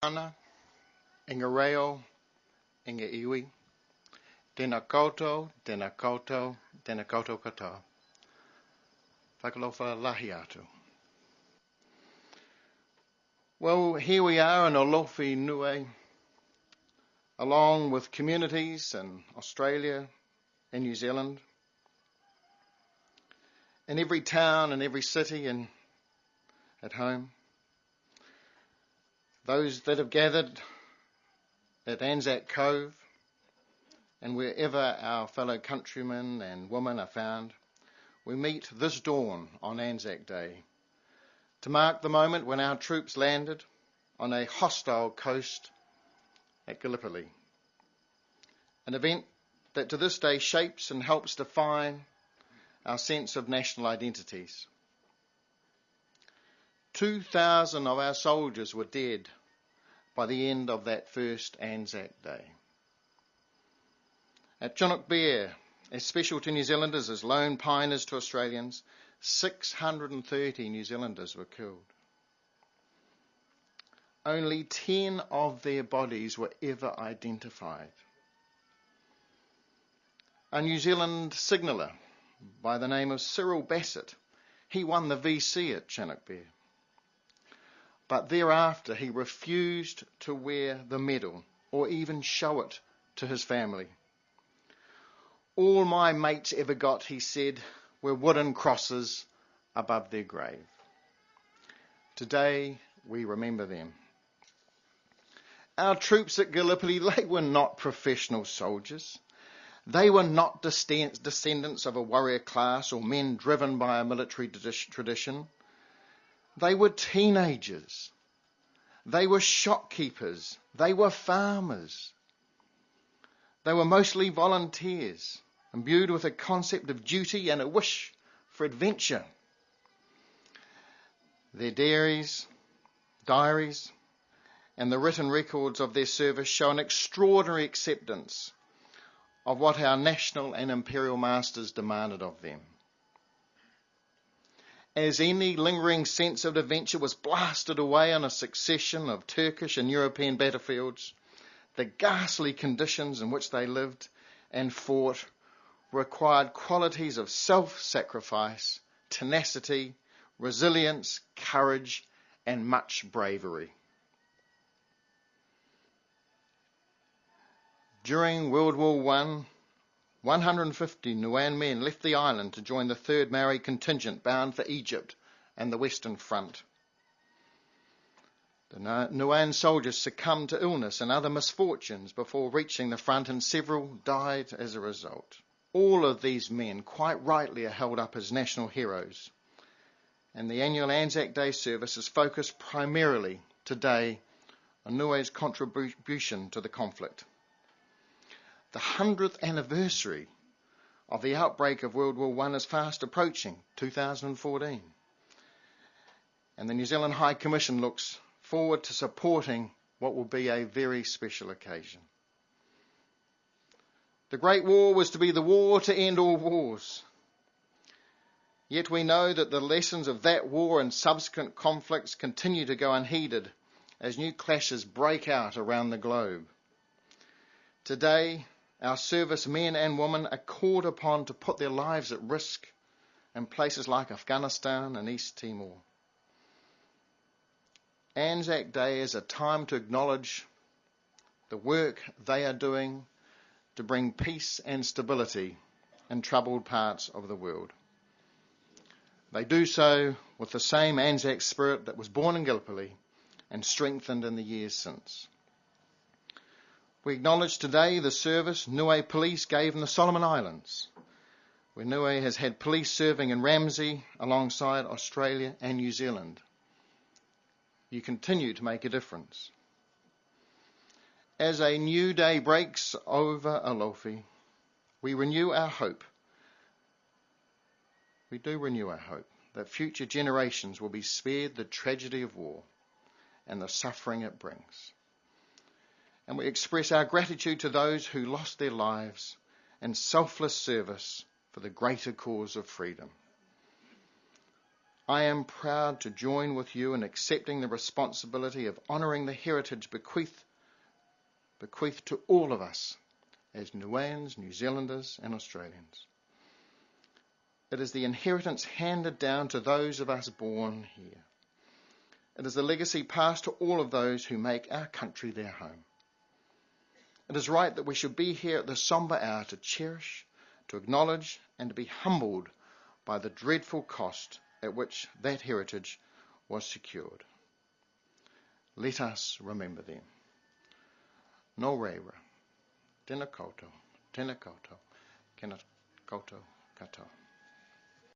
Ana, inga reo, inga iwi, tēnā koutou, tēnā koutou, tēnā koutou katoa. Whakalofa lahi atu. Well, here we are in Olofi Nui, along with communities in Australia and New Zealand, in every town and every city and at home. Those that have gathered at ANZAC Cove and wherever our fellow countrymen and women are found, we meet this dawn on ANZAC Day to mark the moment when our troops landed on a hostile coast at Gallipoli, an event that to this day shapes and helps define our sense of national identities. 2,000 of our soldiers were dead by the end of that first ANZAC Day. At Chinook Bear, as special to New Zealanders as lone pioneers to Australians, 630 New Zealanders were killed. Only 10 of their bodies were ever identified. A New Zealand signaller by the name of Cyril Bassett, he won the VC at Chinook Bear. But thereafter he refused to wear the medal or even show it to his family. All my mates ever got, he said, were wooden crosses above their grave. Today we remember them. Our troops at Gallipoli, they were not professional soldiers. They were not descendants of a warrior class or men driven by a military tradition. They were teenagers. They were shopkeepers. They were farmers. They were mostly volunteers, imbued with a concept of duty and a wish for adventure. Their diaries, and the written records of their service show an extraordinary acceptance of what our national and imperial masters demanded of them. As any lingering sense of adventure was blasted away on a succession of Turkish and European battlefields, the ghastly conditions in which they lived and fought required qualities of self-sacrifice, tenacity, resilience, courage, and much bravery. During World War I, 150 Nuan men left the island to join the 3rd Maori contingent bound for Egypt and the Western Front. The Nuan soldiers succumbed to illness and other misfortunes before reaching the front, and several died as a result. All of these men, quite rightly, are held up as national heroes, and the annual ANZAC Day service is focused primarily today on Niue's contribution to the conflict. The 100th anniversary of the outbreak of World War I is fast approaching, 2014. And the New Zealand High Commission looks forward to supporting what will be a very special occasion. The Great War was to be the war to end all wars. Yet we know that the lessons of that war and subsequent conflicts continue to go unheeded as new clashes break out around the globe. Today, our service men and women are called upon to put their lives at risk in places like Afghanistan and East Timor. ANZAC Day is a time to acknowledge the work they are doing to bring peace and stability in troubled parts of the world. They do so with the same ANZAC spirit that was born in Gallipoli and strengthened in the years since. We acknowledge today the service Niue Police gave in the Solomon Islands, where Niue has had police serving in Ramsey alongside Australia and New Zealand. You continue to make a difference. As a new day breaks over Alofi, we renew our hope. We do renew our hope that future generations will be spared the tragedy of war and the suffering it brings. And we express our gratitude to those who lost their lives in selfless service for the greater cause of freedom. I am proud to join with you in accepting the responsibility of honouring the heritage bequeathed to all of us as Niueans, New Zealanders and Australians. It is the inheritance handed down to those of us born here. It is the legacy passed to all of those who make our country their home. It is right that we should be here at this sombre hour to cherish, to acknowledge and to be humbled by the dreadful cost at which that heritage was secured. Let us remember them. Nō reira, tēnā koutou, kena koutou katoa.